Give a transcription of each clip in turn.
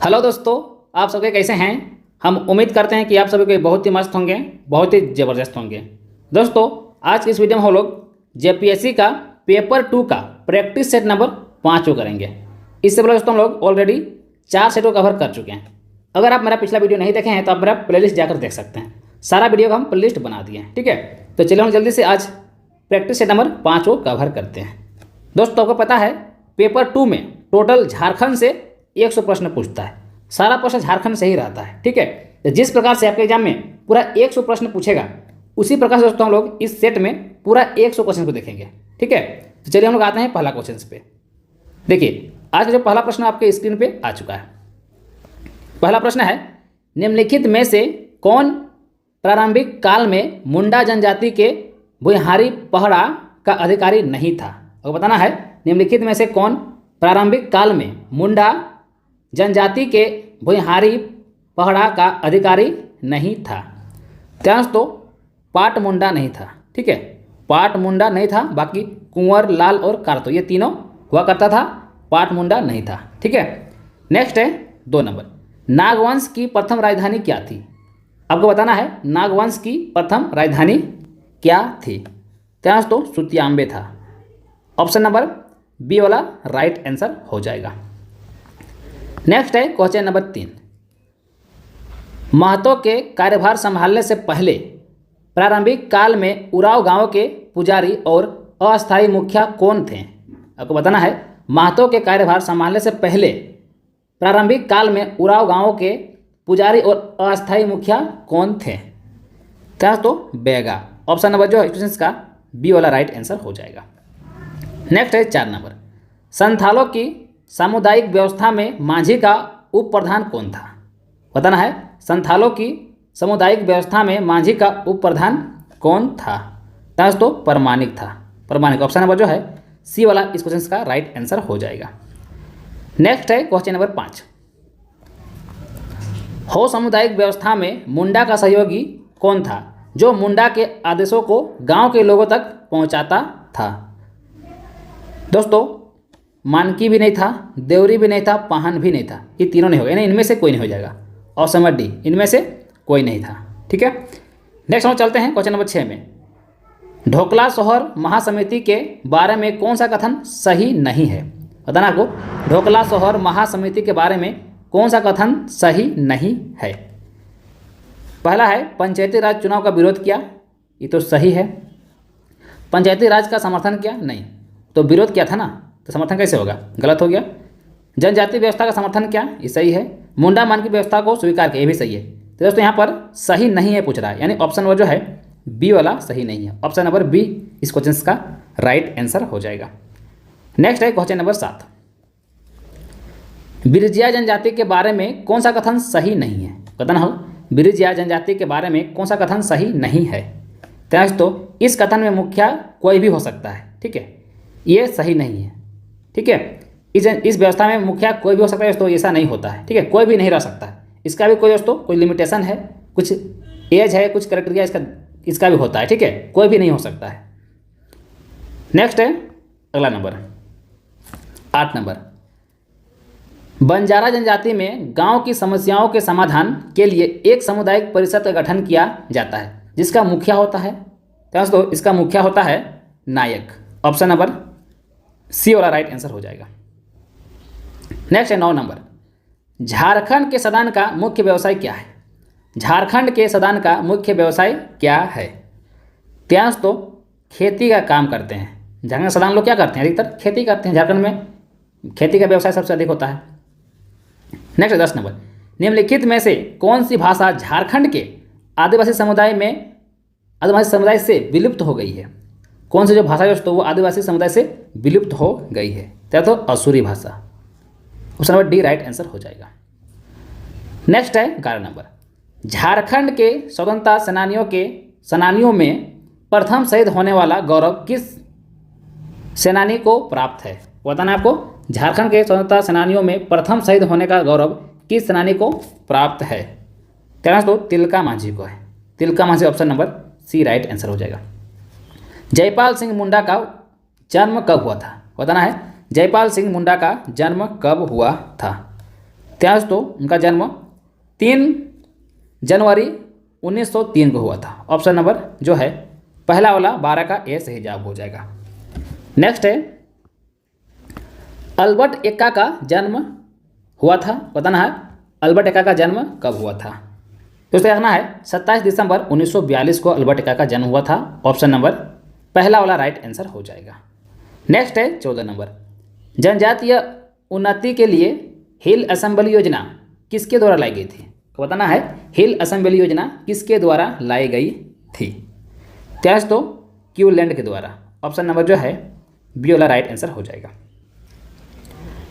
Hello दोस्तों, आप सबके कैसे हैं। हम उम्मीद करते हैं कि आप सभी के बहुत ही मस्त होंगे, बहुत ही ज़बरदस्त होंगे। दोस्तों, आज की इस वीडियो में हम लोग जेपीएससी का पेपर 2 का प्रैक्टिस सेट नंबर 5 को करेंगे। इससे पहले दोस्तों हम लोग ऑलरेडी 4 सेटों कवर कर चुके हैं। अगर आप मेरा पिछला वीडियो नहीं देखे हैं तो आप मेरा प्लेलिस्ट जाकर देख सकते हैं। सारा वीडियो का हम प्लेलिस्ट बना दिए हैं, ठीक है। तो चलिए हम जल्दी से आज प्रैक्टिस सेट नंबर 5 को कवर करते हैं। दोस्तों, आपको पता है पेपर 2 में टोटल झारखंड से 100 प्रश्न पूछता है। सारा प्रश्न झारखंड से ही रहता है, ठीक है। तो जिस प्रकार से आपके एग्जाम में पूरा 100 प्रश्न पूछेगा, उसी प्रकार से दोस्तों हम लोग इस सेट में पूरा 100 क्वेश्चन को देखेंगे, ठीक है। तो चलिए हम लोग आते हैं पहला क्वेश्चन पे। देखिए, आज का जो पहला प्रश्न आपके स्क्रीन पे आ चुका है। पहला प्रश्न है, निम्नलिखित में से कौन प्रारंभिक काल में मुंडा जनजाति के भुइहारी पहड़ा का अधिकारी नहीं था। आपको बताना है निम्नलिखित में से कौन प्रारंभिक काल में मुंडा जनजाति के भुइहारी पहड़ा का अधिकारी नहीं था। त्यास तो पाट मुंडा नहीं था, ठीक है। पाट मुंडा नहीं था, बाकी कुंवर, लाल और कारतो ये तीनों हुआ करता था। पाट मुंडा नहीं था, ठीक है। नेक्स्ट है 2 नंबर, नागवंश की प्रथम राजधानी क्या थी। आपको बताना है नागवंश की प्रथम राजधानी क्या थी। त्यास तो सुतियांबे था। ऑप्शन नंबर बी वाला राइट आंसर हो जाएगा। नेक्स्ट है क्वेश्चन नंबर 3, महतो के कार्यभार संभालने से पहले प्रारंभिक काल में उराव गांव के पुजारी और अस्थायी मुखिया कौन थे। आपको बताना है महतो के कार्यभार संभालने से पहले प्रारंभिक काल में उराव गांव के पुजारी और अस्थायी मुखिया कौन थे। क्या तो बेगा। ऑप्शन नंबर जो क्वेश्चन का बी वाला राइट आंसर हो जाएगा। नेक्स्ट है 4 नंबर, संथालों की सामुदायिक व्यवस्था में माझी का उप प्रधान कौन था। बताना है संथालों की सामुदायिक व्यवस्था में माझी का उप प्रधान कौन था। ताज तो परमानिक था। परमानिक। ऑप्शन नंबर जो है सी वाला इस क्वेश्चन का राइट आंसर हो जाएगा। नेक्स्ट है क्वेश्चन नंबर 5, हो सामुदायिक व्यवस्था में मुंडा का सहयोगी कौन था जो मुंडा के आदेशों को गांव के लोगों तक पहुंचाता था। दोस्तों, मानकी भी नहीं था, देवरी भी नहीं था, पाहन भी नहीं था। ये तीनों नहीं हो गए, इनमें से कोई नहीं हो जाएगा। ऑप्शन नंबर डी, इनमें से कोई नहीं था, ठीक है। नेक्स्ट हम चलते हैं क्वेश्चन नंबर 6 में, ढोकला सोहर महासमिति के बारे में कौन सा कथन सही नहीं है। बताना आपको ढोकला सोहर महासमिति के बारे में कौन सा कथन सही नहीं है। पहला है पंचायती राज चुनाव का विरोध किया, ये तो सही है। पंचायती राज का समर्थन किया, नहीं। तो विरोध किया था ना, तो समर्थन कैसे होगा, गलत हो गया। जनजाति व्यवस्था का समर्थन किया, ये सही है। मुंडा मान की व्यवस्था को स्वीकार किया, ये भी सही है। तो दोस्तों यहाँ पर सही नहीं है पूछ रहा है, यानी ऑप्शन नंबर जो है बी वाला सही नहीं है। ऑप्शन नंबर बी इस क्वेश्चन का राइट आंसर हो जाएगा। नेक्स्ट है क्वेश्चन नंबर 7, बिरजिया जनजाति के बारे में कौन सा कथन सही नहीं है। बताना हो बिरजिया जनजाति के बारे में कौन सा कथन सही नहीं है। तो इस कथन में मुखिया कोई भी हो सकता है, ठीक है। ये सही नहीं है, ठीक है। इस व्यवस्था में मुखिया कोई भी हो सकता है, दोस्तों ऐसा नहीं होता है, ठीक है। कोई भी नहीं रह सकता है, इसका भी कोई दोस्तों कोई लिमिटेशन है, कुछ एज है, कुछ क्राइटेरिया इसका भी होता है, ठीक है। कोई भी नहीं हो सकता है। नेक्स्ट है अगला नंबर 8 नंबर, बंजारा जनजाति में गांव की समस्याओं के समाधान के लिए एक सामुदायिक परिषद का गठन किया जाता है जिसका मुखिया होता है। दोस्तों इसका मुखिया होता है नायक। ऑप्शन नंबर सी वाला राइट आंसर हो जाएगा। नेक्स्ट है 9 नंबर, झारखंड के सदन का मुख्य व्यवसाय क्या है। झारखंड के सदन का मुख्य व्यवसाय क्या है। त्यास तो खेती का काम करते हैं। झारखंड सदन लोग क्या करते हैं, अधिकतर खेती करते हैं। झारखंड में खेती का व्यवसाय सबसे अधिक होता है। नेक्स्ट 10 नंबर, निम्नलिखित में से कौन सी भाषा झारखंड के आदिवासी समुदाय से विलुप्त हो गई है। कौन सी जो भाषा है वो आदिवासी समुदाय से विलुप्त हो गई है। तो असुरी भाषा। Option number D right answer हो जाएगा। नेक्स्ट है 11 नंबर, झारखंड के स्वतंत्रता सेनानियों में प्रथम शहीद होने वाला गौरव किस सेनानी को प्राप्त है। बताना आपको झारखंड के स्वतंत्रता सेनानियों में प्रथम शहीद होने का गौरव किस सेनानी को प्राप्त है। कहना तो तिलका मांझी को है। Tilka Manjhi. Option number C right answer हो जाएगा। जयपाल सिंह मुंडा का जन्म कब हुआ था। बताना है जयपाल सिंह मुंडा का जन्म कब हुआ था। त्याज तो उनका जन्म 3 जनवरी 1903 को हुआ था। ऑप्शन नंबर जो है पहला वाला 12 का ए सही जवाब हो जाएगा। नेक्स्ट है अल्बर्ट एक्का का जन्म हुआ था, बताना है अल्बर्ट एक्का का जन्म कब हुआ था। दोस्तों कहना है 27 दिसंबर 1942 को अल्बर्ट एक्का का जन्म हुआ था। ऑप्शन नंबर पहला वाला राइट आंसर हो जाएगा। नेक्स्ट है 14 नंबर, जनजातीय उन्नति के लिए हिल असेंबली योजना किसके द्वारा लाई गई थी। बताना है हिल असेंबली योजना किसके द्वारा लाई गई थी। त्याज तो क्यूलैंड के द्वारा। ऑप्शन नंबर जो है बी वाला राइट आंसर हो जाएगा।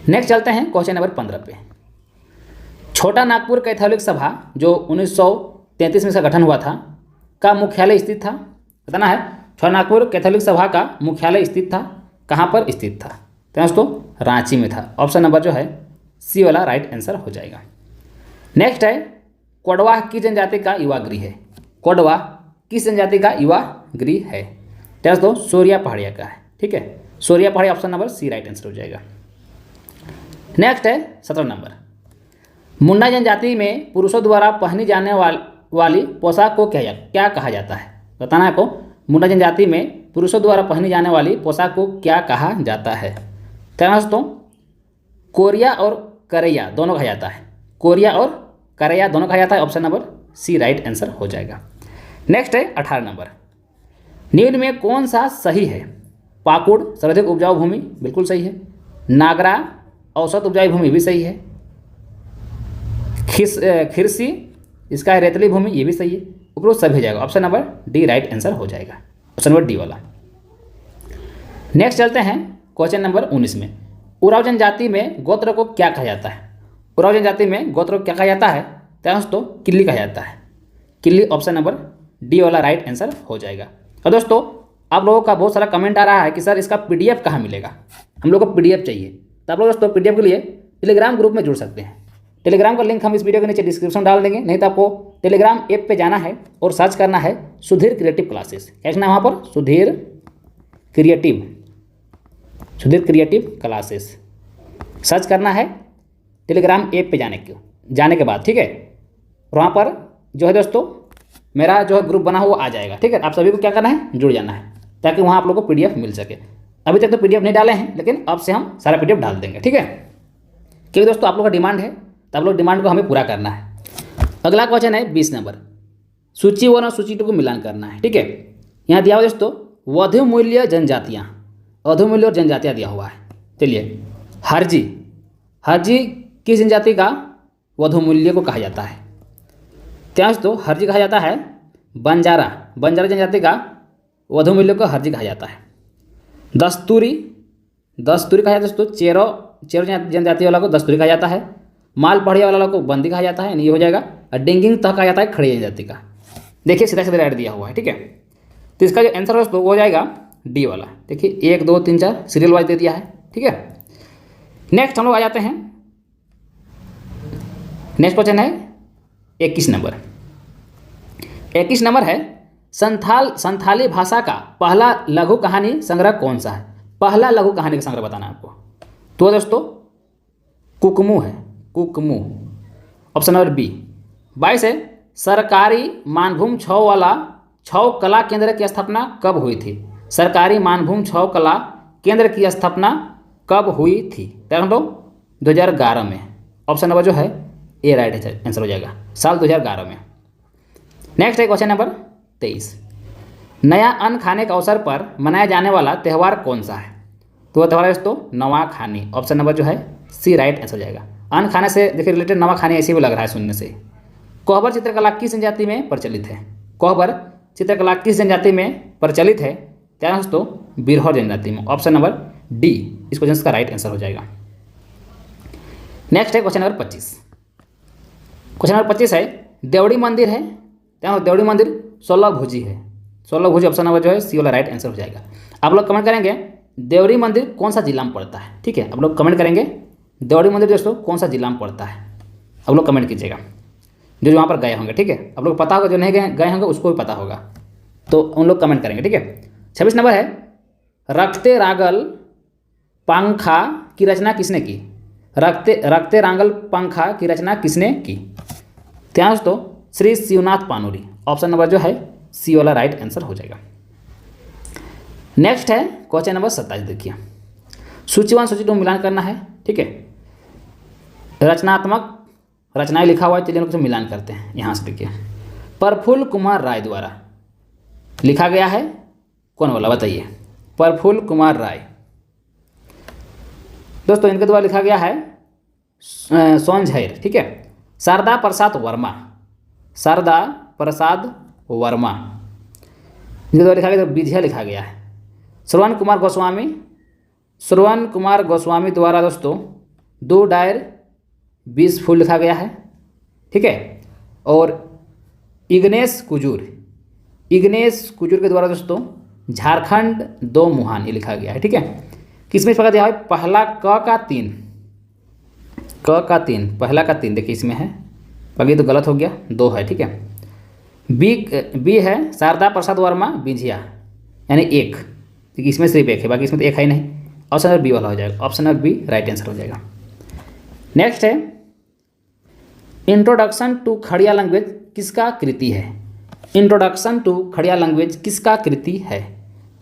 नेक्स्ट चलते हैं क्वेश्चन नंबर 15 पे। छोटा नागपुर कैथोलिक सभा जो 1933 में इसका गठन हुआ था का मुख्यालय स्थित था। बताना है छोटा नागपुर कैथोलिक सभा का मुख्यालय स्थित था, कहाँ पर स्थित था। तो दोस्तों रांची में था। ऑप्शन नंबर जो है सी वाला राइट आंसर हो जाएगा। नेक्स्ट है कोडवा किस जनजाति का युवा गृह है। कोडवा किस जनजाति का युवा गृह है। दोस्तों सोरिया पहाड़िया का है, ठीक है, Sauria Pahari. Option number C right answer हो जाएगा। नेक्स्ट है 17 नंबर, मुंडा जनजाति में पुरुषों द्वारा पहनी जाने वाली पोशाक को क्या कहा जाता है। बताना है आपको मुंडा जनजाति में पुरुषों द्वारा पहनी जाने वाली पोशाक को क्या कहा जाता है। तो दोस्तों कोरिया और करैया दोनों कहा जाता है, कोरिया और करैया दोनों कहा जाता है। Option number C right answer हो जाएगा। नेक्स्ट है 18 नंबर, निम्न में कौन सा सही है। पाकुड़ सर्वाधिक उपजाऊ भूमि बिल्कुल सही है, नागरा औसत उपजाऊ भूमि भी सही है, खिरसी इसका है रेतली भूमि ये भी सही है, उपरोक्त सभी जाएगा। Option number D right answer हो जाएगा, ऑप्शन नंबर डी वाला। नेक्स्ट चलते हैं क्वेश्चन नंबर 19 में, उराव जनजाति में गोत्र को क्या कहा जाता है। उराव जनजाति में गोत्र को क्या कहा जाता है। दोस्तों किल्ली कहा जाता है, किल्ली। ऑप्शन नंबर डी वाला राइट आंसर हो जाएगा। और दोस्तों आप लोगों का बहुत सारा कमेंट आ रहा है कि सर इसका पीडीएफ कहाँ मिलेगा, हम लोग को पीडीएफ चाहिए। तो आप लोग दोस्तों पीडीएफ के लिए टेलीग्राम ग्रुप में जुड़ सकते हैं। टेलीग्राम का लिंक हम इस वीडियो के नीचे डिस्क्रिप्शन में डाल देंगे, नहीं तो आपको टेलीग्राम ऐप पे जाना है और सर्च करना है सुधीर क्रिएटिव क्लासेस। क्या लिखना है वहाँ पर, सुधीर क्रिएटिव क्लासेस सर्च करना है टेलीग्राम ऐप पे जाने के बाद, ठीक है। और वहाँ पर जो है दोस्तों मेरा जो है ग्रुप बना हुआ आ जाएगा, ठीक है। आप सभी को क्या करना है, जुड़ जाना है, ताकि वहाँ आप लोग को पीडीएफ मिल सके। अभी तक तो पीडीएफ नहीं डाले हैं, लेकिन अब से हम सारा पीडीएफ डाल देंगे, ठीक है। क्योंकि दोस्तों आप लोग का डिमांड है, तो आप लोग डिमांड को हमें पूरा करना है। अगला क्वेश्चन है 20 नंबर, सूची 1 और सूची 2 को मिलान करना है, ठीक है। यहाँ दिया हुआ दोस्तों वधुमूल्य जनजातियाँ, वधुमूल्य और जनजातियाँ दिया हुआ है। चलिए हरजी किस जनजाति का वधुमूल्य को कहा जाता है। क्या दोस्तों हरजी कहा जाता है बंजारा जनजाति का वधुमूल्य को हरजी कहा जाता है। दस्तूरी कहा जाता है दोस्तों, चेरो जनजाति वाला को दस्तूरी कहा जाता है। माल पहाड़िया वाला को बंदी कहा जाता है, ये हो जाएगा। और डेंगिंग तह कहा जाता है खड़ी जनजाति का। देखिए सीधा सीधा ऐड दिया हुआ है, ठीक है। तो इसका जो आंसर दोस्तों वो हो जाएगा डी वाला। देखिए 1 2 3 4 सीरियल वाइज दे दिया है, ठीक है। नेक्स्ट हम लोग आ जाते हैं, नेक्स्ट क्वेश्चन है 21 नंबर। 21 नंबर है संथाली भाषा का पहला लघु कहानी संग्रह कौन सा है। पहला लघु कहानी का संग्रह बताना आपको। तो दोस्तों कुकमू है, कुकमू। Option number B. 22 है सरकारी मानभूम 6 वाला 6 कला केंद्र की स्थापना कब हुई थी। सरकारी मानभूम 6 कला केंद्र की स्थापना कब हुई थी। तो 2011 में। ऑप्शन नंबर जो है ए राइट आंसर हो जाएगा, साल 2011 में। नेक्स्ट है क्वेश्चन नंबर 23, नया अन्न खाने के अवसर पर मनाया जाने वाला त्यौहार कौन सा है। तो वह त्यौहार है दोस्तों नवाखानी। ऑप्शन नंबर जो है सी राइट आंसर हो जाएगा। अन्न खाने से देखिए रिलेटेड नवाखानी ऐसे भी लग रहा है सुनने से। कोहबर चित्रकला किस जनजाति में प्रचलित है। कोहबर चित्रकला किस जनजाति में प्रचलित है। क्या दोस्तों बिरहौर जनजाति में। ऑप्शन नंबर डी इस क्वेश्चन का राइट आंसर हो जाएगा। नेक्स्ट है क्वेश्चन नंबर 25। क्वेश्चन नंबर 25 है देवड़ी मंदिर है, क्या देवड़ी मंदिर 16 भुजी है। 16 भुजी ऑप्शन नंबर जो है सी वाला राइट आंसर हो जाएगा। आप लोग कमेंट करेंगे देवड़ी मंदिर कौन सा जिला में पड़ता है, ठीक है। आप लोग कमेंट करेंगे देवड़ी मंदिर दोस्तों कौन सा जिला में पड़ता है, आप लोग कमेंट कीजिएगा जो वहाँ पर गए होंगे, ठीक है। आप लोग पता होगा, जो नहीं गए होंगे उसको भी पता होगा, तो उन लोग कमेंट करेंगे, ठीक है। 26 नंबर है रखते रागल पंखा की रचना किसने की। रखते रखते रांगल पंखा की रचना किसने की? ध्यान दोस्तों, श्री शिवनाथ पानूरी। ऑप्शन नंबर जो है सी वाला राइट आंसर हो जाएगा। नेक्स्ट है क्वेश्चन नंबर 27। देखिए, सूची 1 सूची 2 मिलान करना है। ठीक है, रचनात्मक रचनाएं लिखा हुआ है, चलिए उनको मिलान करते हैं। यहाँ से देखिए, प्रफुल्ल कुमार राय द्वारा लिखा गया है, कौन वाला बताइए? प्रफुल्ल कुमार राय दोस्तों, इनके द्वारा लिखा गया है सोनझैर। ठीक है, शारदा प्रसाद वर्मा, शारदा प्रसाद वर्मा इनके द्वारा लिखा गया, तो विजय लिखा गया है। श्रवण कुमार गोस्वामी द्वारा दोस्तों 2 डायर 20 फूल लिखा गया है। ठीक है, और इग्नेश कुजूर के द्वारा दोस्तों झारखंड 2 मुहान ये लिखा गया है। ठीक है, किसमें प्रकार दिया है? पहला क का 3 पहला का 3 देखिए इसमें है, बाकी तो गलत हो गया, 2 है। ठीक है, बी है शारदा प्रसाद वर्मा बिझिया, यानी 1, देखिए इसमें सिर्फ 1 है, बाकी इसमें तो 1 है ही नहीं। ऑप्शन नंबर बी वाला हो जाएगा, option number B right answer हो जाएगा। नेक्स्ट है इंट्रोडक्शन टू खड़िया लैंग्वेज किसका कृति है? इंट्रोडक्शन टू खड़िया लैंग्वेज किसका कृति है?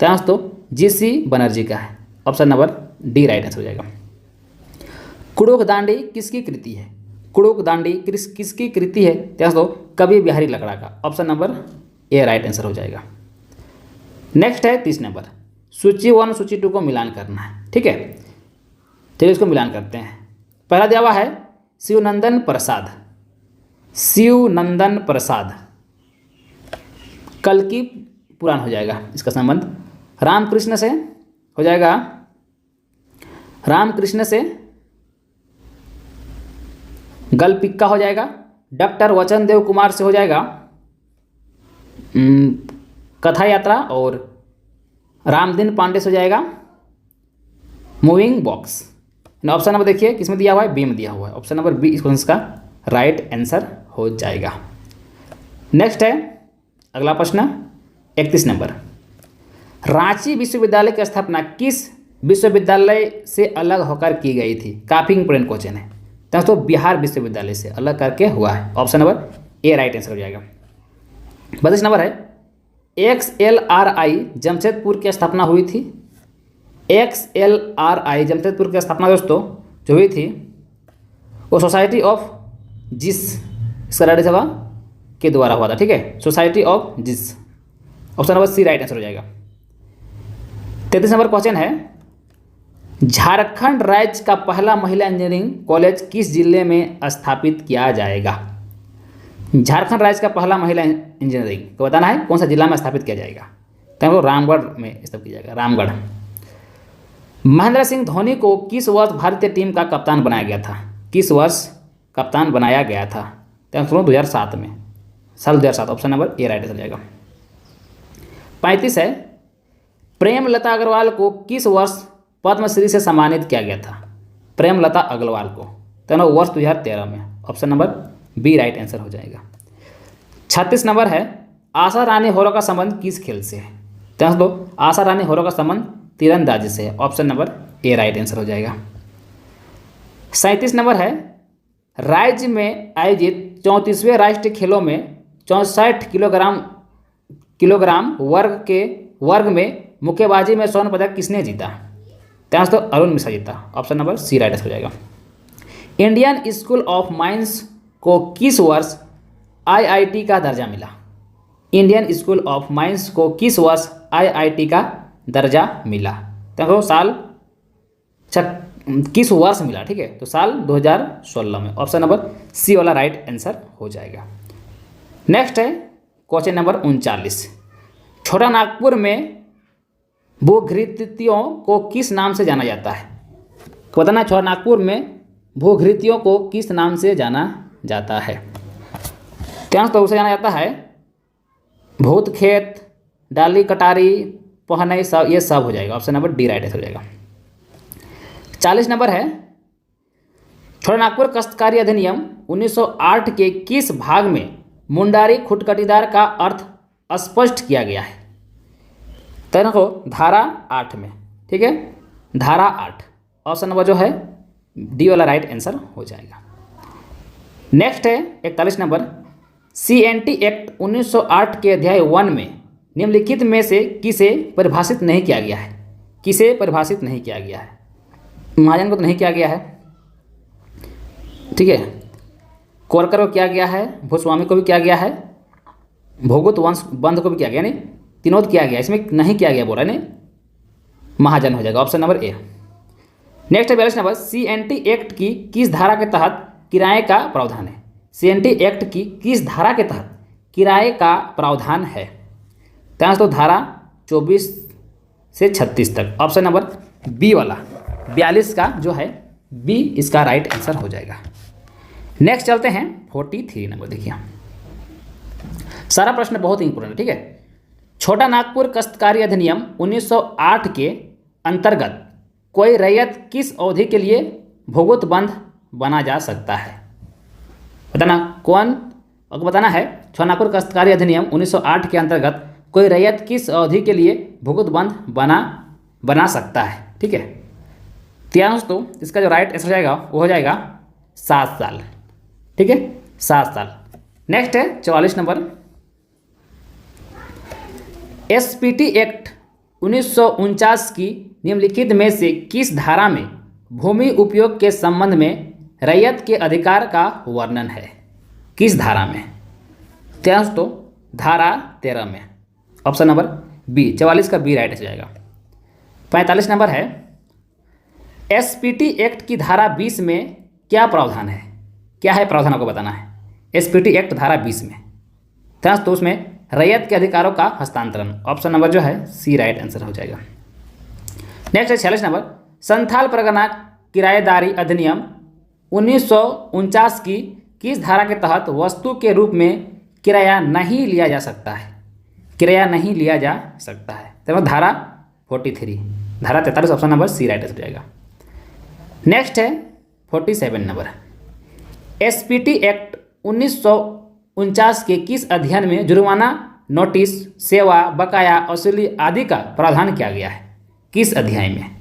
तो दोस्तों जीसी बनर्जी का है, option number D right answer हो जाएगा। कुड़ुख दांडी किसकी कृति है? कुड़ुख दांडी किसकी कृति है? दोस्तों कवि बिहारी लकड़ा का, option number A right answer हो जाएगा। नेक्स्ट है 30 नंबर, सूची 1 सूची 2 को मिलान करना है। ठीक है, चलिए इसको मिलान करते हैं। पहला दिया हुआ है शिवनंदन प्रसाद, कल की पुराण हो जाएगा इसका संबंध। रामकृष्ण से हो जाएगा, रामकृष्ण से गलपिक्का हो जाएगा। डॉक्टर वचन देव कुमार से हो जाएगा कथा यात्रा, और रामदीन पांडे से हो जाएगा मूविंग बॉक्स। ऑप्शन नंबर देखिए किसमें दिया हुआ है? बी में दिया हुआ है, ऑप्शन नंबर बी इस क्वेश्चन का राइट आंसर हो जाएगा। नेक्स्ट है अगला प्रश्न 31 नंबर, रांची विश्वविद्यालय की स्थापना किस विश्वविद्यालय से अलग होकर की गई थी? काफी इंपोर्टेंट क्वेश्चन है दोस्तों, बिहार विश्वविद्यालय से अलग करके हुआ है, option number A right answer हो जाएगा। 32 नंबर है XLRI जमशेदपुर की स्थापना हुई थी। XLRI जमशेदपुर की स्थापना दोस्तों जो हुई थी वो सोसाइटी ऑफ जिस इसका राइट सभा के द्वारा हुआ था। ठीक है, society of Jesus, option number C right answer हो जाएगा। 33 नंबर क्वेश्चन है, झारखंड राज्य का पहला महिला इंजीनियरिंग कॉलेज किस जिले में स्थापित किया जाएगा? झारखंड राज्य का पहला महिला इंजीनियरिंग को बताना है कौन सा जिला में स्थापित किया जाएगा? तो रामगढ़ में स्थापित किया जाएगा, रामगढ़। महेंद्र सिंह धोनी को किस वर्ष भारतीय टीम का कप्तान बनाया गया था? किस वर्ष कप्तान बनाया गया था? तो 2007 में, साल 2007, ऑप्शन नंबर ए राइट हो जाएगा। 35 है प्रेमलता अग्रवाल को किस वर्ष पद्मश्री से सम्मानित किया गया था? प्रेमलता अग्रवाल को तो वर्ष 2013 में, option number B right answer हो जाएगा। 36 नंबर है आशा रानी होरो का संबंध किस खेल से है? दोस्तों आशा रानी होरो का संबंध तीरंदाजी से है, option number A right answer हो जाएगा। 37 नंबर है राज्य में आयोजित 34वें राष्ट्रीय खेलों में 64 किलोग्राम वर्ग में मुक्केबाजी में स्वर्ण पदक किसने जीता? दोस्तों अरुण मिश्रा जीता, option number C right answer हो जाएगा। इंडियन स्कूल ऑफ माइंस को किस वर्ष IIT का दर्जा मिला? इंडियन स्कूल ऑफ माइंस को किस वर्ष IIT का दर्जा मिला? तो साल किस वर्ष मिला? ठीक है, तो साल 2016 में, ऑप्शन नंबर सी वाला राइट आंसर हो जाएगा। नेक्स्ट है क्वेश्चन नंबर 39, छोटा नागपुर में भूघृतियों को किस नाम से जाना जाता है? बताना, छोटा नागपुर में भूघृतियों को किस नाम से जाना जाता है? क्या तो उसे जाना जाता है भूत खेत, डाली कटारी, पहनई, सब ये सब हो जाएगा, option number D right answer हो जाएगा। 40 नंबर है छोटा नागपुर काश्तकारी अधिनियम 1908 के किस भाग में मुंडारी खुटकटीदार का अर्थ स्पष्ट किया गया है? तो देखो धारा 8 में, ठीक है, धारा 8, ऑप्शन नंबर जो है डी वाला राइट आंसर हो जाएगा। नेक्स्ट है 41 नंबर, CNT एक्ट 1908 के अध्याय 1 में निम्नलिखित में से किसे परिभाषित नहीं किया गया है? किसे परिभाषित नहीं किया गया है? महाजन को तो नहीं किया गया है, ठीक है, कोरकर को किया गया है, भूस्वामी को भी किया गया है, भोगुत वंश बंध को भी किया गया, नहीं तीनों किया गया, इसमें नहीं किया गया बोला नहीं, महाजन हो जाएगा, ऑप्शन नंबर ए। नेक्स्ट है 42 नंबर, CNT एक्ट की किस धारा के तहत किराए का प्रावधान है? CNT एक्ट की किस धारा के तहत किराए का प्रावधान है? तो धारा 24 से 36 तक, ऑप्शन नंबर बी वाला 42 का जो है बी इसका राइट आंसर हो जाएगा। नेक्स्ट चलते हैं 43 नंबर, देखिए सारा प्रश्न बहुत ही इंपॉर्टेंट है, ठीक है। छोटा नागपुर काश्तकारी अधिनियम 1908 के अंतर्गत कोई रैयत किस अवधि के लिए भोगुत बंध बना जा सकता है? बताना कौन, अगर बताना है छोटा नागपुर काश्तकारी अधिनियम 1908 के अंतर्गत कोई रैयत किस अवधि के लिए भोगुत बंध बना सकता है, ठीक है। तो इसका जो राइट आंसर जाएगा वो हो जाएगा 7 साल, ठीक है, 7 साल। नेक्स्ट है 44 नंबर, SPT एक्ट 1949 की निम्नलिखित में से किस धारा में भूमि उपयोग के संबंध में रैयत के अधिकार का वर्णन है? किस धारा में? तो धारा 13 में, ऑप्शन नंबर बी, 44 का बी राइट हो जाएगा। 45 नंबर है, SPT एक्ट की धारा 20 में क्या प्रावधान है? क्या है प्रावधान आपको बताना है। SPT एक्ट धारा 20 में तो उसमें रैयत के अधिकारों का हस्तांतरण, ऑप्शन नंबर जो है सी राइट आंसर हो जाएगा। नेक्स्ट है 46 नंबर, संथाल परगना किराएदारी अधिनियम 1949 की किस धारा के तहत वस्तु के रूप में किराया नहीं लिया जा सकता है? किराया नहीं लिया जा सकता है, तो धारा 43, धारा 43, ऑप्शन नंबर सी राइट हो जाएगा। नेक्स्ट है 47 नंबर, SPT एक्ट 1949 के किस अध्ययन में जुर्माना, नोटिस, सेवा, बकाया, वसूली आदि का प्रावधान किया गया है? किस अध्याय में?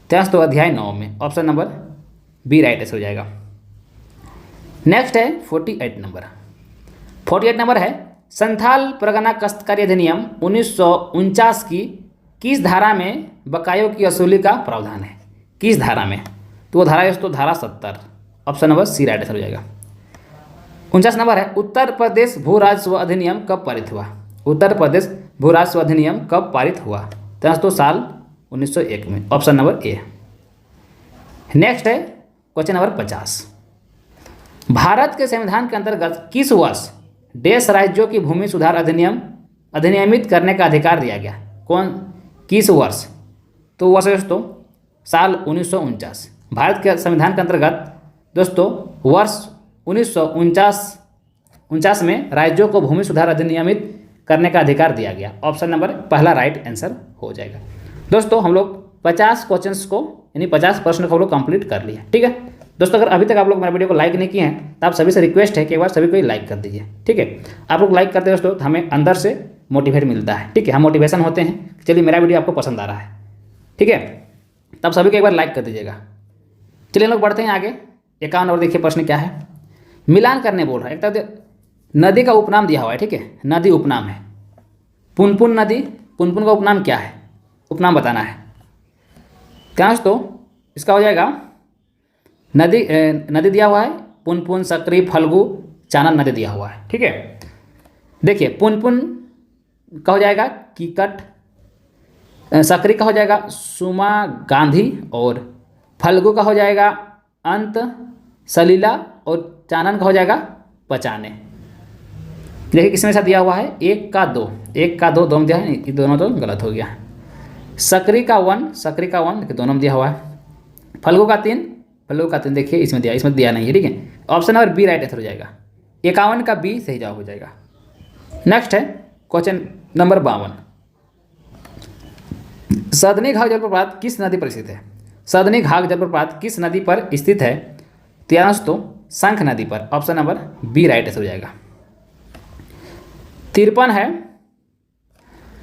तो अध्याय 9 में, ऑप्शन नंबर बी राइट हो जाएगा। नेक्स्ट है 48 नंबर, 48 नंबर है, संथाल परगना काश्तकारी अधिनियम 1949 की किस धारा में बकायों की वसूली का प्रावधान है? किस धारा में? तो वो धारा है तो धारा 70, ऑप्शन नंबर सी राइट हो जाएगा। 49 नंबर है, उत्तर प्रदेश भू राजस्व अधिनियम कब पारित हुआ? उत्तर प्रदेश भू राजस्व अधिनियम कब पारित हुआ? तो साल 1901 में, ऑप्शन नंबर ए। नेक्स्ट है क्वेश्चन नंबर 50, भारत के संविधान के अंतर्गत किस वर्ष देश राज्यों की भूमि सुधार अधिनियम अधिनियमित करने का अधिकार दिया गया? कौन, किस वर्ष? तो वर्ष दोस्तों साल 1949। भारत के संविधान के अंतर्गत दोस्तों वर्ष 1949 में राज्यों को भूमि सुधार अधिनियमित करने का अधिकार दिया गया, ऑप्शन नंबर पहला राइट आंसर हो जाएगा। दोस्तों हम लोग 50 क्वेश्चंस को यानी 50 प्रश्न को हम लोग कंप्लीट कर लिए, ठीक है। दोस्तों अगर अभी तक आप लोग मेरे वीडियो को लाइक नहीं किए हैं तो आप सभी से रिक्वेस्ट है कि एक बार सभी को लाइक कर दीजिए, ठीक है। आप लोग लाइक करते हैं दोस्तों तो हमें अंदर से मोटिवेट मिलता है, ठीक है, हम मोटिवेशन होते हैं, चलिए मेरा वीडियो आपको पसंद आ रहा है, ठीक है, तब सभी को एक बार लाइक कर दीजिएगा। चलिए हम लोग बढ़ते हैं आगे। 51 नंबर देखिए प्रश्न क्या है, मिलान करने बोल रहा है। एक तो नदी का उपनाम दिया हुआ है, ठीक है, नदी उपनाम है पुनपुन नदी। पुनपुन का उपनाम क्या है? उपनाम बताना है। क्या तो इसका हो जाएगा नदी दिया हुआ है पुनपुन, सकरी, फल्गु, चानन नदी दिया हुआ है, ठीक है। देखिए पुनपुन का हो जाएगा कीकट, सकरी का हो जाएगा सुमा गांधी, और फल्गु का हो जाएगा अंत सलीला, और चानन का हो जाएगा पचाने। देखिए किसमें साथ दिया हुआ है, 1 का 2, 1 का 2 दोनों दिया है, ये दोनों तो गलत हो गया। सकरी का 1, सकरी का 1 देखिए दोनों में दिया हुआ है। फल्गु का 3, फल्गु का 3 देखिए इसमें दिया नहीं है, ठीक है, option number B right answer हो जाएगा। 51 का बी सही जवाब हो जाएगा। नेक्स्ट है क्वेश्चन नंबर 52, सदनी घाघ जलप्रपात किस नदी पर स्थित है? सदनी घाघ जलप्रपात किस नदी पर स्थित है? तो शंख नदी पर, option number B right answer हो जाएगा। 53 है,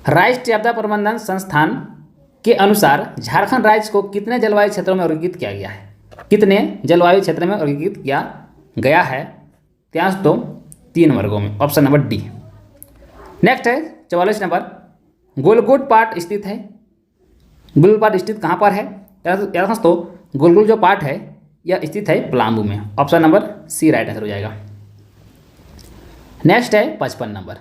राष्ट्रीय आपदा प्रबंधन संस्थान के अनुसार झारखंड राज्य को कितने जलवायु क्षेत्रों में वर्गीकृत किया गया है? कितने जलवायु क्षेत्र में वर्गीकृत किया गया है? त्यास तो 3 वर्गों में, ऑप्शन नंबर डी। नेक्स्ट है 44 नंबर, गोलगुड पाट स्थित है। गोलगुड पाट स्थित कहाँ पर है? याद दोस्तों, गोलगुड जो पाट है यह स्थित है पलामू में, option number C right answer हो जाएगा। नेक्स्ट है 55 नंबर,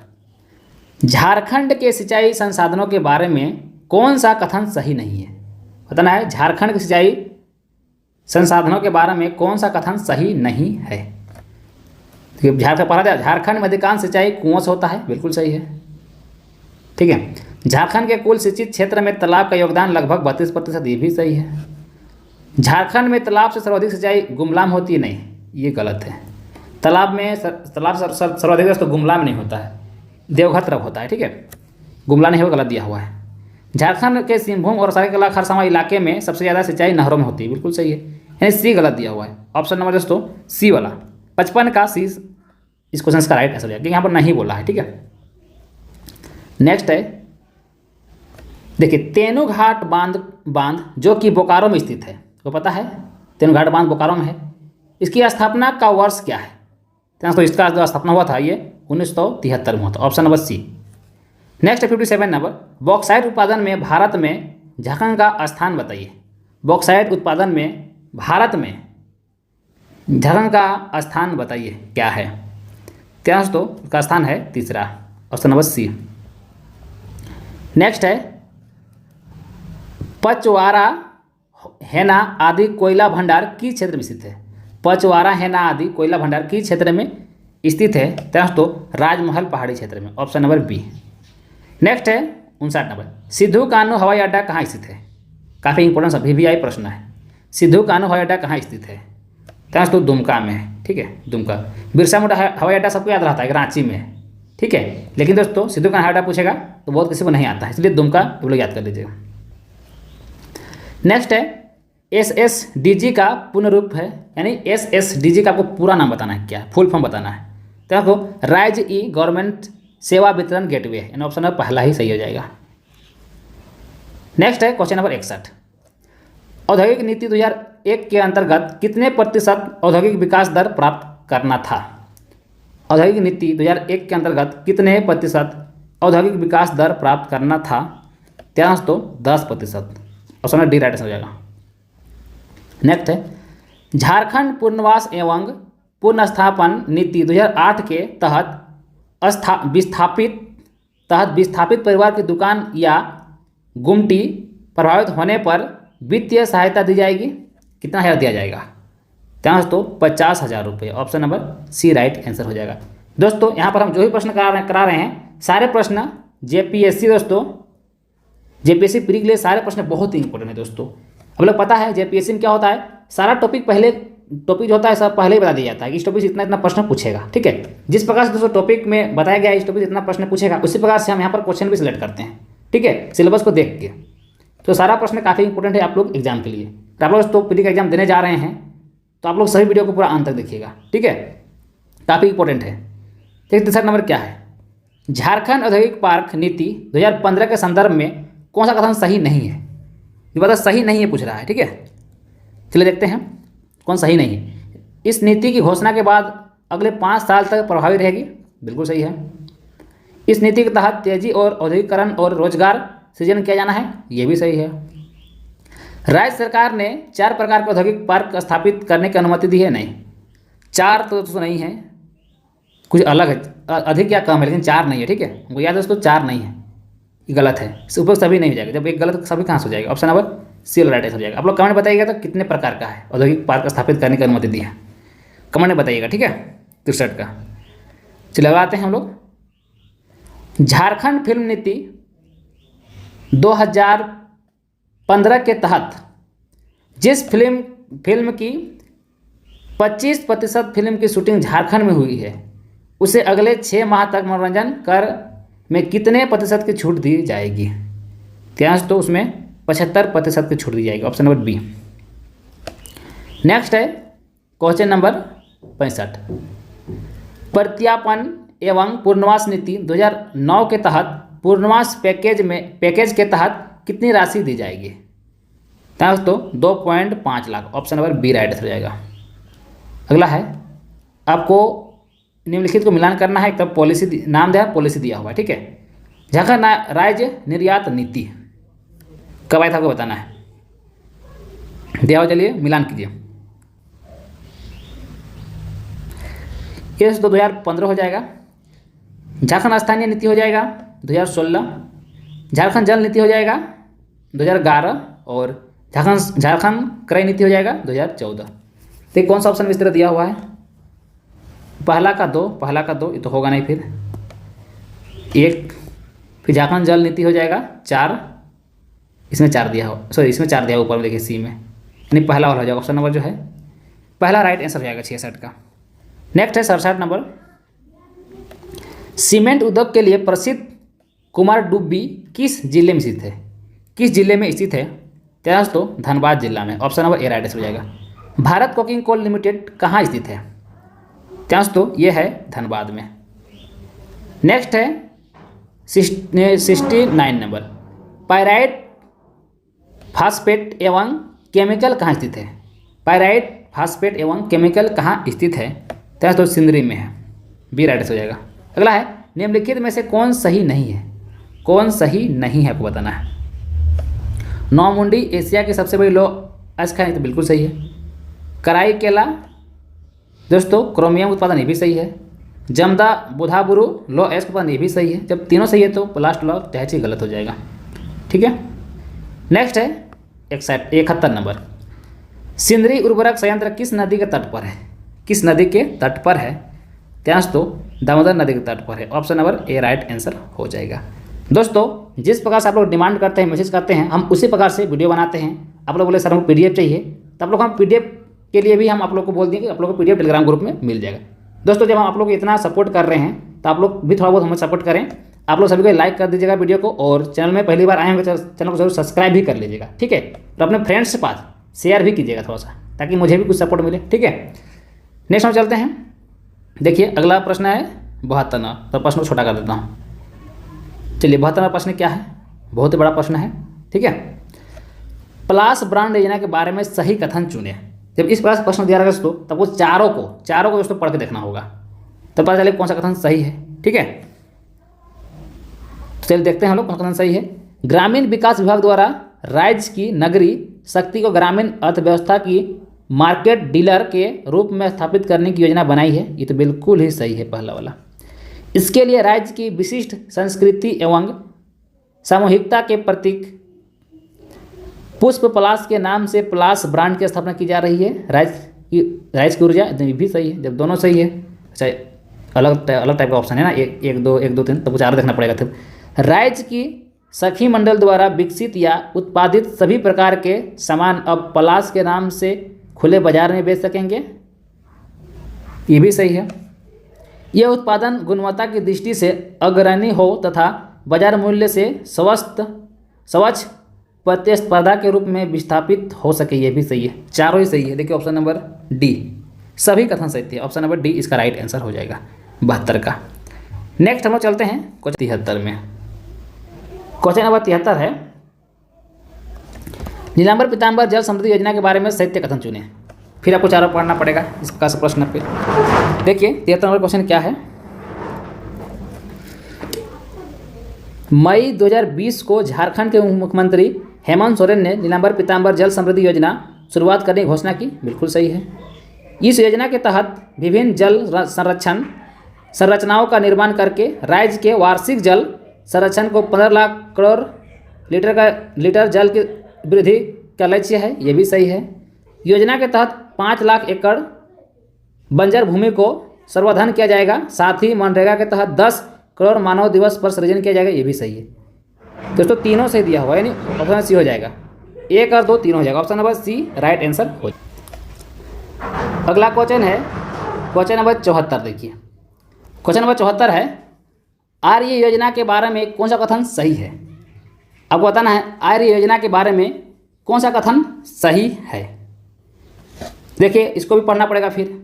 झारखंड के सिंचाई संसाधनों के बारे में कौन सा कथन सही नहीं है? बताना है झारखंड के सिंचाई संसाधनों के बारे में कौन सा कथन सही नहीं है। झारखंड पढ़ा था, झारखंड में अधिकांश सिंचाई कुओं से होता है, बिल्कुल सही है। ठीक है, झारखंड के कुल सिंचित क्षेत्र में तालाब का योगदान लगभग 32%, ये भी सही है। झारखंड में तालाब से सर्वाधिक सिंचाई गुमला में होती है, नहीं, ये गलत है। तालाब में सर्वाधिक तो गुमला में नहीं होता है, देवघर तरफ होता है। ठीक है, गुमला नहीं हो, गलत दिया हुआ है। झारखंड के सिंहभूम और सरायकेला खरसावां इलाके में सबसे ज़्यादा सिंचाई नहरों में होती है, बिल्कुल सही है, यानी सी गलत दिया हुआ है, ऑप्शन नंबर दोस्तों सी वाला 55 का सी इस क्वेश्चन का राइट आंसर हो जाएगा, क्योंकि यहाँ पर नहीं बोला है। ठीक है, नेक्स्ट है देखिए तेनुघाट बांध जो कि बोकारो में स्थित है, तो पता है तेनुघाट बांध बोकारो में है। इसकी स्थापना का वर्ष क्या है? तो इसका जो स्थापना हुआ था ये 1973 में हुआ था, option number C. Next 57 number, bauxite उत्पादन में भारत में झारखंड का स्थान बताइए। बॉक्साइट उत्पादन में भारत में झारखंड का स्थान बताइए क्या है? त्यास तो उसका स्थान है तीसरा, ऑप्शन नंबर सी। नेक्स्ट है पचवारा हेना आदि कोयला भंडार किस क्षेत्र में स्थित है? पचवारा हेना आदि कोयला भंडार किस क्षेत्र में स्थित है? त्यास तो राजमहल पहाड़ी क्षेत्र में, ऑप्शन नंबर बी। नेक्स्ट है 59 नंबर, सिद्धू कान्हू हवाई अड्डा कहाँ स्थित है? काफ़ी इंपॉर्टेंट अभी भी आई प्रश्न है। सिद्धू कान्हू हवाई अड्डा कहाँ स्थित है? त्यास तो दुमका में है। ठीक है, दुमका। बिरसा मुंडा हवाई अड्डा सबको याद रहता है रांची में है। ठीक है, लेकिन दोस्तों सिद्धू कान्हू हवाई अड्डा पूछेगा तो बहुत किसी को नहीं आता है, इसलिए दुमका वो लोग याद कर लीजिएगा। नेक्स्ट है SSDG का पूर्ण रूप है, यानी SSDG का आपको पूरा नाम बताना है, क्या है फुल फॉर्म बताना है। तो आपको राज्य ई गवर्नमेंट सेवा वितरण गेटवे, यानी ऑप्शन नंबर पहला ही सही हो जाएगा। नेक्स्ट है क्वेश्चन नंबर 61, औद्योगिक नीति 2001 के अंतर्गत कितने प्रतिशत औद्योगिक विकास दर प्राप्त करना था? औद्योगिक नीति 2001 के अंतर्गत कितने प्रतिशत औद्योगिक विकास दर प्राप्त करना था? त्यास तो 10%, ऑप्शन नंबर डी राइट हो जाएगा। नेक्स्ट है झारखंड पुनर्वास एवं पुनर्स्थापन नीति 2008 के तहत विस्थापित परिवार की दुकान या गुमटी प्रभावित होने पर वित्तीय सहायता दी जाएगी। कितना हजार दिया जाएगा? त्यास तो 50,000 रुपये, option number C right answer हो जाएगा। दोस्तों यहाँ पर हम जो भी प्रश्न करा रहे हैं सारे प्रश्न JPSC दोस्तों, JPSC प्री के लिए सारे प्रश्न बहुत ही इंपॉर्टेंट है दोस्तों। अब लोग पता है JPSC में क्या होता है, सारा टॉपिक जो होता है सब पहले ही बता दिया जाता है कि इस टॉपिक से इतना प्रश्न पूछेगा। ठीक है, जिस प्रकार से दोस्तों टॉपिक में बताया गया इस टॉपिक से इतना प्रश्न पूछेगा, उसी प्रकार से हम यहाँ पर क्वेश्चन भी सिलेक्ट करते हैं। ठीक है, सिलेबस को देख के, तो सारा प्रश्न काफ़ी इंपॉर्टेंट है आप लोग एग्जाम के लिए। आप लोग तो प्री का एग्जाम देने जा रहे हैं तो आप लोग सभी वीडियो को पूरा अंत तक देखिएगा। ठीक है, काफ़ी इंपॉर्टेंट है। ठीक, तीसरा नंबर क्या है? झारखंड औद्योगिक पार्क नीति 2015 के संदर्भ में कौन सा कथन सही नहीं है? ये बता सही नहीं है पूछ रहा है। ठीक है, चलिए देखते हैं कौन सही नहीं है। इस नीति की घोषणा के बाद अगले 5 साल तक प्रभावी रहेगी, बिल्कुल सही है। इस नीति के तहत तेजी और औद्योगिकरण और रोजगार सृजन किया जाना है, ये भी सही है। राज्य सरकार ने 4 प्रकार के औद्योगिक पार्क स्थापित करने की अनुमति दी है, नहीं 4 तो नहीं है, कुछ अलग है, अधिक या कम है, लेकिन 4 नहीं है। ठीक है, हमको याद है दोस्तों 4 नहीं है, ये गलत है, इस ऊपर सभी नहीं हो जाएगा। जब एक गलत सभी कहाँ से हो जाएगा? ऑप्शन नंबर सी राइट हो जाएगा। आप लोग कमेंट बताइएगा तो कितने प्रकार का है औद्योगिक पार्क स्थापित करने की अनुमति दी है, कमेंट में बताइएगा। ठीक है, 63 का। चलिए लगाते हैं हम लोग। झारखंड फिल्म नीति 2015 के तहत जिस फिल्म की 25% फिल्म की शूटिंग झारखंड में हुई है उसे अगले 6 माह तक मनोरंजन कर में कितने प्रतिशत की छूट दी जाएगी? त्यास तो उसमें 75% की छूट दी जाएगी, ऑप्शन नंबर बी। नेक्स्ट है क्वेश्चन नंबर 65, प्रत्यापन एवं पुनर्वास नीति 2009 के तहत पुनर्वास पैकेज के तहत कितनी राशि दी जाएगी? दोस्तों 2.5 lakh, option number B right हो जाएगा। अगला है, आपको निम्नलिखित को मिलान करना है, तब पॉलिसी नाम दिया, पॉलिसी दिया हुआ है, ठीक है। झारखंड राज्य निर्यात नीति कब आया था आपको बताना है, दिया हुआ, चलिए मिलान कीजिए। ये तो 2015 हो जाएगा। झारखंड स्थानीय नीति हो जाएगा 2016, झारखंड जल नीति हो जाएगा 2011 और झारखंड क्रय नीति हो जाएगा 2014। तो कौन सा ऑप्शन इस तरह दिया हुआ है, पहला का दो, ये तो होगा नहीं, फिर एक, फिर झारखंड जल नीति हो जाएगा 4, इसमें 4 दिया हो, सॉरी इसमें 4 दिया ऊपर में, देखिए सी में, यानी पहला वाला हो जाएगा, ऑप्शन नंबर जो है पहला राइट आंसर हो जाएगा 66 का। नेक्स्ट है 67 नंबर, सीमेंट उद्योग के लिए प्रसिद्ध कुमारडुब्बी किस जिले में स्थित है, किस जिले में स्थित है, दोस्तों धनबाद जिला में, option number A right answer हो जाएगा। भारत कोकिंग कोल लिमिटेड कहाँ स्थित है, दोस्तों ये है धनबाद में। नेक्स्ट है 69 नंबर, पायराइट फास्फेट एवं केमिकल कहाँ स्थित है, पायराइट फास्फेट एवं केमिकल कहाँ स्थित है, दोस्तों सिंदरी में है, बी राइट हो जाएगा। अगला है, निम्नलिखित में से कौन सही नहीं है, कौन सही नहीं है आपको बताना है। नौमुंडी एशिया की सबसे बड़ी लौह अयस्क है, तो बिल्कुल सही है। कराई केला दोस्तों क्रोमियम उत्पादन, ये भी सही है। जमदा बुधाबुरु लौह अयस्क उत्पादन, ये भी सही है। जब तीनों सही है तो लास्ट लॉ टैची गलत हो जाएगा, ठीक है। नेक्स्ट है 71 नंबर, सिंदरी उर्वरक संयंत्र किस नदी के तट पर है, किस नदी के तट पर है, दोस्तों दामोदर नदी के तट पर है, option number A right answer हो जाएगा। दोस्तों जिस प्रकार से आप लोग डिमांड करते हैं, मैसेज करते हैं, हम उसी प्रकार से वीडियो बनाते हैं। आप लोग बोले सर हमको पीडीएफ चाहिए, तो आप लोग हम पीडीएफ के लिए भी हम आप लोग को बोल देंगे कि आप लोग को पीडीएफ टेलीग्राम ग्रुप में मिल जाएगा। दोस्तों जब हम आप लोग को इतना सपोर्ट कर रहे हैं, तो आप लोग भी थोड़ा बहुत हमें सपोर्ट करें। आप लोग सभी को लाइक कर दीजिएगा वीडियो को, और चैनल में पहली बार आए होंगे तो चैनल को जरूर सब्सक्राइब भी कर लीजिएगा, ठीक है। और अपने फ्रेंड्स के पास शेयर भी कीजिएगा थोड़ा सा, ताकि मुझे भी कुछ सपोर्ट मिले, ठीक है। नेक्स्ट हम चलते हैं, देखिए अगला प्रश्न है 72 नंबर, तो प्रश्न को छोटा कर देता हूँ। चलिए 72 नंबर प्रश्न क्या है, बहुत ही बड़ा प्रश्न है, ठीक है। प्लास ब्रांड योजना के बारे में सही कथन चुने। जब इस प्रकार प्रश्न दिया रहेगा दोस्तों, तब वो चारों को दोस्तों पढ़ के देखना होगा, तो पता चले कौन सा कथन सही है, ठीक है। तो चलिए देखते हैं हम लोग कौन सा कथन सही है। ग्रामीण विकास विभाग द्वारा राज्य की नगरीय शक्ति को ग्रामीण अर्थव्यवस्था की मार्केट डीलर के रूप में स्थापित करने की योजना बनाई है, ये तो बिल्कुल ही सही है पहला वाला। इसके लिए राज्य की विशिष्ट संस्कृति एवं सामूहिकता के प्रतीक पुष्प पलाश के नाम से पलाश ब्रांड की स्थापना की जा रही है। राज्य की ऊर्जा, ये भी सही है। जब दोनों सही है, अच्छा अलग टाइप का ऑप्शन है ना, एक दो तीन, तो कुछ और देखना पड़ेगा। फिर राज्य की सखी मंडल द्वारा विकसित या उत्पादित सभी प्रकार के सामान अब पलाश के नाम से खुले बाजार में बेच सकेंगे, ये भी सही है। यह उत्पादन गुणवत्ता की दृष्टि से अग्रणी हो तथा बाजार मूल्य से स्वच्छ प्रतिस्पर्धा के रूप में विस्थापित हो सके, यह भी सही है। चारों ही सही है। देखिए ऑप्शन नंबर डी, सभी कथन सही थे, ऑप्शन नंबर डी इसका राइट आंसर हो जाएगा 72 का। नेक्स्ट हम लोग चलते हैं क्वेश्चन 73 में। क्वेश्चन नंबर 73 है, नीलांबर पीताम्बर जल समृद्धि योजना के बारे में सत्य कथन चुने। फिर आपको चारों पढ़ना पड़ेगा इसका प्रश्न पे। देखिए 73 नंबर क्वेश्चन क्या है। मई 2020 को झारखंड के मुख्यमंत्री हेमंत सोरेन ने नीलांबर पीताम्बर जल समृद्धि योजना शुरुआत करने की घोषणा की, बिल्कुल सही है। इस योजना के तहत विभिन्न जल संरचनाओं का निर्माण करके राज्य के वार्षिक जल संरक्षण को 15 लाख करोड़ लीटर जल की वृद्धि का लक्ष्य है, ये भी सही है। योजना के तहत 5 लाख एकड़ बंजर भूमि को संवर्धन किया जाएगा। साथ ही मनरेगा के तहत 10 करोड़ मानव दिवस पर सृजन किया जाएगा, ये भी सही है। दोस्तों तीनों सही दिया हुआ है, यानी ऑप्शन सी हो जाएगा। 1 और 2 तीनों हो जाएगा, option number C right answer हो जाएगा। अगला क्वेश्चन है क्वेश्चन नंबर 74। देखिए क्वेश्चन नंबर 74 है, आर्य योजना के बारे में कौन सा कथन सही है। आपको बताना है आर्य योजना के बारे में कौन सा कथन सही है। देखिए इसको भी पढ़ना पड़ेगा। फिर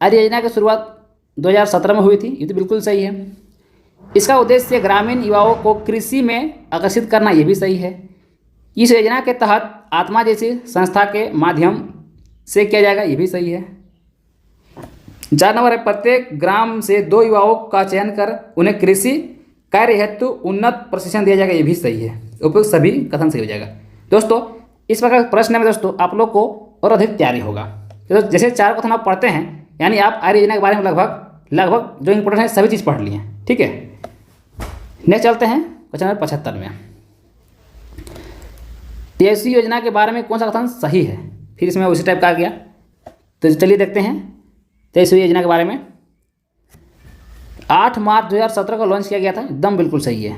आर्य योजना की शुरुआत 2017 में हुई थी, ये तो बिल्कुल सही है। इसका उद्देश्य ग्रामीण युवाओं को कृषि में आकर्षित करना, ये भी सही है। इस योजना के तहत आत्मा जैसी संस्था के माध्यम से किया जाएगा, ये भी सही है। 4 नंबर है, प्रत्येक ग्राम से 2 युवाओं का चयन कर उन्हें कृषि कार्य हेतु उन्नत प्रशिक्षण दिया जाएगा, ये भी सही है। उपयुक्त सभी कथन सही हो जाएगा। दोस्तों इस प्रकार प्रश्न में दोस्तों आप लोग को और अधिक तैयारी होगा। तो जैसे 4 कथन आप पढ़ते हैं, यानी आप आर्य योजना के बारे में लगभग जो इंपॉर्टेंट है सभी चीज़ पढ़ लिए हैं, ठीक है। नेक्स्ट चलते हैं क्वेश्चन नंबर 75 में। PSU योजना के बारे में कौन सा कथन सही है? फिर इसमें उसी टाइप का आ गया, तो चलिए देखते हैं। PSU योजना के बारे में 8 मार्च 2017 को लॉन्च किया गया था, एकदम बिल्कुल सही है।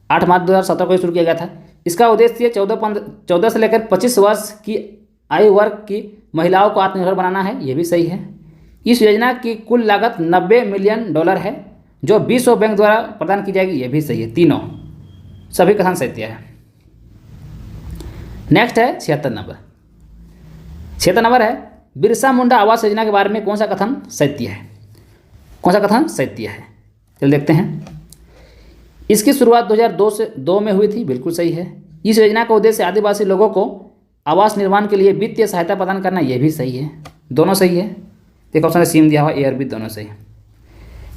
8 मार्च 2017 को शुरू किया गया था। इसका उद्देश्य 14 से लेकर 25 वर्ष की आयु वर्ग की महिलाओं को आत्मनिर्भर बनाना है, ये भी सही है। इस योजना की कुल लागत $90 मिलियन है, जो विश्व बैंक द्वारा प्रदान की जाएगी, ये भी सही है। तीनों सभी कथन सत्य है। नेक्स्ट है 76 नंबर। 76 नंबर है, बिरसा मुंडा आवास योजना के बारे में कौन सा कथन सत्य है? कौन सा कथन सत्य है? चलिए देखते हैं। इसकी शुरुआत 2002 में हुई थी, बिल्कुल सही है। इस योजना का उद्देश्य आदिवासी लोगों को आवास निर्माण के लिए वित्तीय सहायता प्रदान करना, यह भी सही है। दोनों सही है। देखो ऑप्शन सीम दिया हुआ, एयर भी दोनों सही है।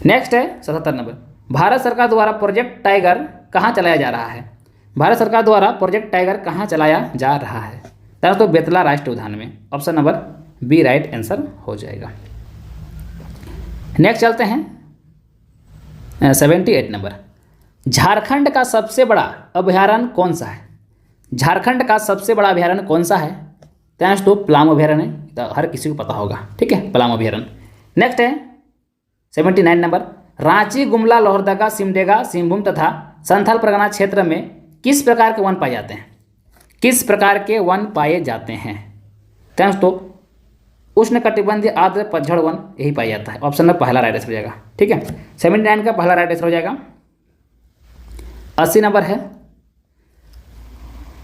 नेक्स्ट है 77 नंबर। भारत सरकार द्वारा प्रोजेक्ट टाइगर कहाँ चलाया जा रहा है? भारत सरकार द्वारा प्रोजेक्ट टाइगर कहाँ चलाया जा रहा है? तो बेतला राष्ट्रीय उद्यान में। Option number B right answer हो जाएगा। नेक्स्ट चलते हैं 78 नंबर। झारखंड का सबसे बड़ा अभयारण्य कौन सा है? झारखंड का सबसे बड़ा अभयारण्य कौन सा है? तो पलामू अभयारण्य, तो हर किसी को पता होगा, ठीक है, पलामू अभयारण्य। नेक्स्ट है 79 नंबर। रांची, गुमला, लोहरदगा, सिमडेगा, सिंहभूम तथा संथाल परगना क्षेत्र में किस प्रकार के वन पाए जाते हैं? किस प्रकार के वन पाए जाते हैं? तो उष्णकटिबंधीय आर्द्र पतझड़ वन यही पाया जाता है। ऑप्शन नंबर पहला राइट आंसर हो जाएगा, ठीक है। 79 का पहला राइट आंसर हो जाएगा। 80 नंबर है,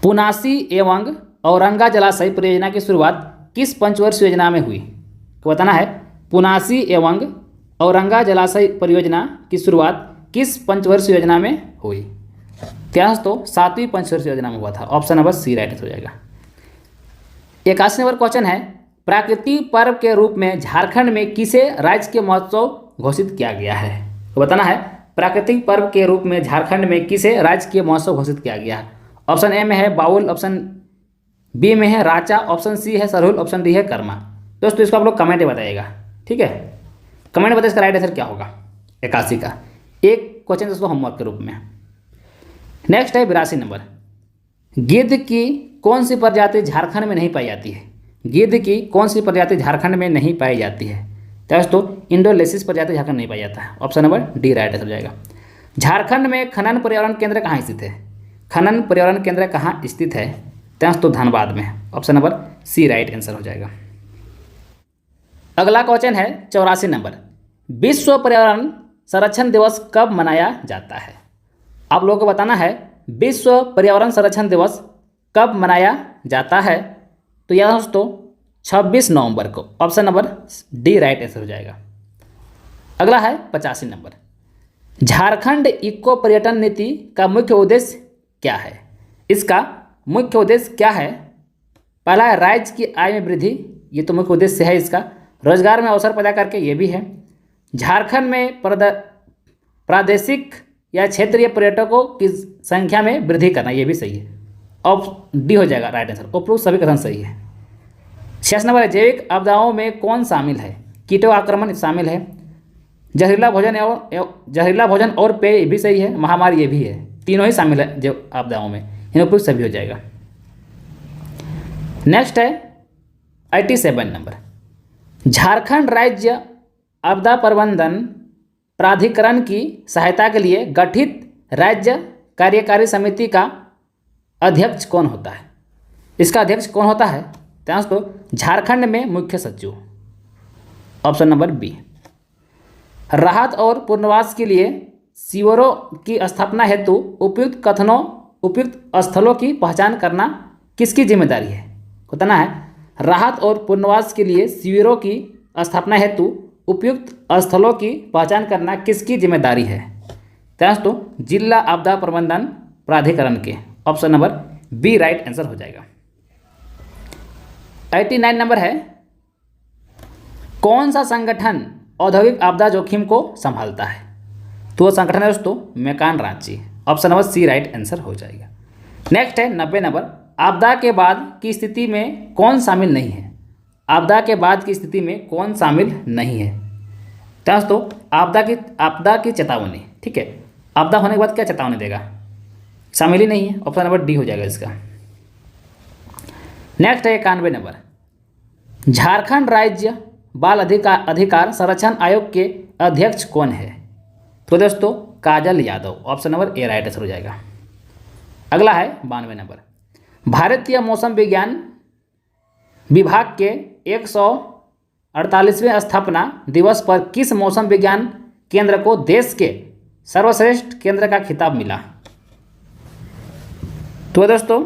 पुनासी एवं औरंगा जलाशय परियोजना की शुरुआत किस पंचवर्षीय योजना में हुई? तो बताना है, पुनासी एवं औरंगा जलाशय परियोजना की शुरुआत किस पंचवर्षीय योजना में हुई? तो 7वीं पंचवर्षीय योजना में हुआ था। Option number C right answer हो जाएगा। 81 नंबर क्वेश्चन है, प्राकृतिक पर्व के रूप में झारखंड में किसे राज्य के महोत्सव घोषित किया गया है? तो बताना है, प्राकृतिक पर्व के रूप में झारखंड में किसे राज्य के महोत्सव घोषित किया गया है? ऑप्शन ए में है बाउल, ऑप्शन बी में है राचा, ऑप्शन सी है सरहुल, ऑप्शन डी है कर्मा। दोस्तों इसको आप लोग कमेंट में बताइएगा, ठीक है। कमेंट बताइए इसका राइट आंसर क्या होगा 81 का। एक क्वेश्चन दोस्तों होमवर्क के रूप में। नेक्स्ट है 82 नंबर। गिद्ध की कौन सी प्रजाति झारखंड में नहीं पाई जाती है? गिद्ध की कौन सी प्रजाति झारखंड में नहीं पाई जाती है? दोस्तों इंडोलेसिस प्रजाति झारखंड नहीं पाया जाता है। Option number D right answer हो जाएगा। झारखंड में खनन पर्यावरण केंद्र कहाँ स्थित है? खनन पर्यावरण केंद्र कहाँ स्थित है? तो धनबाद में। Option number C right answer हो जाएगा। अगला क्वेश्चन है 84 नंबर। विश्व पर्यावरण संरक्षण दिवस कब मनाया जाता है? आप लोगों को बताना है विश्व पर्यावरण संरक्षण दिवस कब मनाया जाता है। तो यह दोस्तों 26 नवंबर को। Option number D right answer हो जाएगा। अगला है 85 नंबर। झारखंड इको पर्यटन नीति का मुख्य उद्देश्य क्या है? इसका मुख्य उद्देश्य क्या है? पहला है राज्य की आय में वृद्धि, ये तो मुख्य उद्देश्य है इसका। रोजगार में अवसर पैदा करके, ये भी है। झारखंड में प्रादेशिक या क्षेत्रीय पर्यटकों की संख्या में वृद्धि करना, ये भी सही है। ऑप्शन डी हो जाएगा राइट आंसर। उपरोक्त सभी कथन सही है। 66 नंबर है, जैविक आपदाओं में कौन शामिल है? कीटों आक्रमण शामिल है। जहरीला भोजन और पेय भी सही है। महामारी ये भी है। तीनों ही शामिल है जो आपदाओं में, इन उपयुक्त सभी हो जाएगा। नेक्स्ट है 87 नंबर। झारखंड राज्य आपदा प्रबंधन प्राधिकरण की सहायता के लिए गठित राज्य कार्यकारी समिति का अध्यक्ष कौन होता है? इसका अध्यक्ष कौन होता है? तो झारखंड में मुख्य सचिव। Option number B. राहत और पुनर्वास के लिए शिविरों की स्थापना हेतु उपयुक्त स्थलों की पहचान करना किसकी जिम्मेदारी है? बताना है राहत और पुनर्वास के लिए शिविरों की स्थापना हेतु उपयुक्त स्थलों की पहचान करना किसकी जिम्मेदारी है? तो जिला आपदा प्रबंधन प्राधिकरण के। Option number B right answer हो जाएगा। 89 नंबर है, कौन सा संगठन औद्योगिक आपदा जोखिम को संभालता है? तो वो संगठन है दोस्तों MECON Ranchi. Option number C right answer हो जाएगा। नेक्स्ट है 90 नंबर, आपदा के बाद की स्थिति में कौन शामिल नहीं है? आपदा के बाद की स्थिति में कौन शामिल नहीं है? तो दोस्तों आपदा की चेतावनी, ठीक है, आपदा होने के बाद क्या चेतावनी देगा? शामिल ही नहीं है। ऑप्शन नंबर डी हो जाएगा इसका। नेक्स्ट है 91 नंबर, झारखंड राज्य बाल अधिकार संरक्षण आयोग के अध्यक्ष कौन है? तो दोस्तों Kajal Yadav. Option number A right answer हो जाएगा। अगला है 92 नंबर, भारतीय मौसम विज्ञान विभाग के 148वें स्थापना दिवस पर किस मौसम विज्ञान केंद्र को देश के सर्वश्रेष्ठ केंद्र का खिताब मिला? तो दोस्तों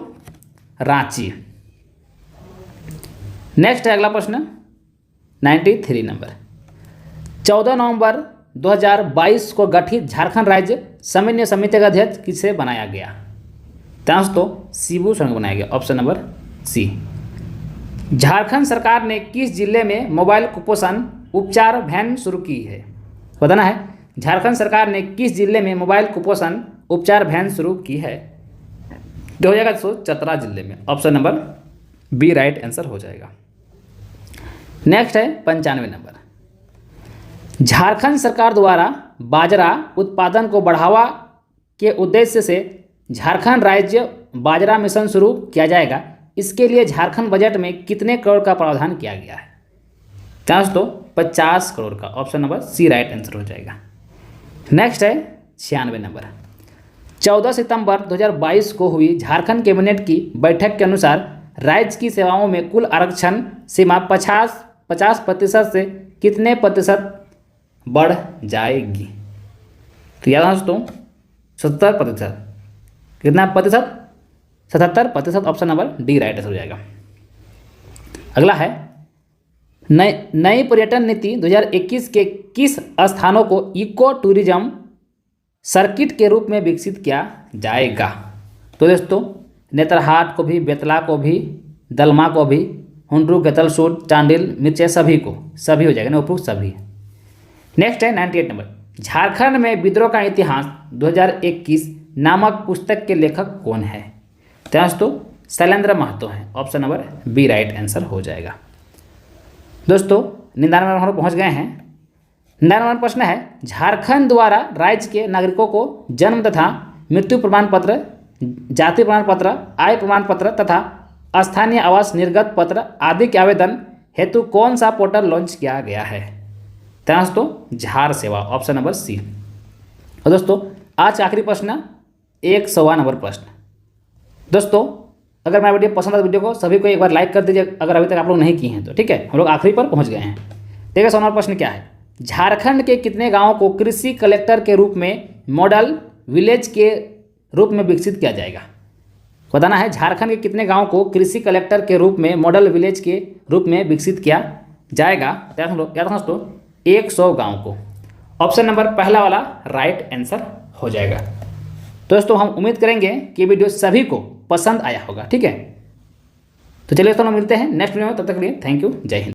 रांची। नेक्स्ट है अगला प्रश्न 93 नंबर, 14 नवंबर 2022 को गठित झारखंड राज्य समन्वय समिति का अध्यक्ष किसे बनाया गया? दोस्तों शिबू सोरेन को बनाया गया। ऑप्शन नंबर सी। झारखंड सरकार ने किस जिले में मोबाइल कुपोषण उपचार वैन शुरू की है? बताना है, झारखंड सरकार ने किस जिले में मोबाइल कुपोषण उपचार वैन शुरू की है? जो हो जाएगा चतरा जिले में। Option number B right answer हो जाएगा। नेक्स्ट है 95 नंबर, झारखंड सरकार द्वारा बाजरा उत्पादन को बढ़ावा के उद्देश्य से झारखंड राज्य बाजरा मिशन शुरू किया जाएगा। इसके लिए झारखंड बजट में कितने करोड़ का प्रावधान किया गया है? दोस्तों 50 करोड़ का। Option number C right answer हो जाएगा। नेक्स्ट है 96 नंबर, 14 सितंबर 2022 को हुई झारखंड कैबिनेट की बैठक के अनुसार राज्य की सेवाओं में कुल आरक्षण सीमा 50% से कितने प्रतिशत बढ़ जाएगी? तो याद दोस्तों 70%। कितना प्रतिशत? 77%। Option number D right answer हो जाएगा। अगला है नई पर्यटन नीति 2021 के किस स्थानों को इको टूरिज्म सर्किट के रूप में विकसित किया जाएगा? तो दोस्तों नेतरहाट को भी, बेतला को भी, दलमा को भी, हुंड्रू, गेतलसूट, चांडिल, मिर्चे सभी हो जाएगा ना, उपयुक्त सभी। नेक्स्ट है 98 नंबर, झारखंड में विद्रोह का इतिहास 2021 नामक पुस्तक के लेखक कौन है? दोस्तों शैलेंद्र महतो हैं। Option number B right answer हो जाएगा। दोस्तों 99 नंबर पहुँच गए हैं। 99 नंबर प्रश्न है, झारखंड द्वारा राज्य के नागरिकों को जन्म तथा मृत्यु प्रमाण पत्र, जाति प्रमाण पत्र, आय प्रमाण पत्र तथा स्थानीय आवास निर्गत पत्र आदि के आवेदन हेतु कौन सा पोर्टल लॉन्च किया गया है? दोस्तों Jhar Sewa. Option number C. और दोस्तों आज आखिरी प्रश्न 100वां नंबर प्रश्न। दोस्तों अगर मेरा वीडियो पसंद है तो वीडियो को सभी को एक बार लाइक कर दीजिए, अगर अभी तक आप लोग नहीं किए हैं तो। ठीक है, हम लोग आखिरी पर पहुंच गए हैं। देखिए 100वां प्रश्न क्या है, झारखंड के कितने गांवों को कृषि कलेक्टर के रूप में मॉडल विलेज के रूप में विकसित किया जाएगा? बताना है, झारखंड के कितने गांवों को कृषि कलेक्टर के रूप में मॉडल विलेज के रूप में विकसित किया जाएगा? दोस्तों 100 गाँव को। ऑप्शन नंबर पहला वाला राइट आंसर हो जाएगा। दोस्तों हम उम्मीद करेंगे कि वीडियो सभी को पसंद आया होगा। ठीक है, तो चलिए दोस्तों मिलते हैं नेक्स्ट वीडियो में। तब तक के लिए थैंक यू, जय हिंद।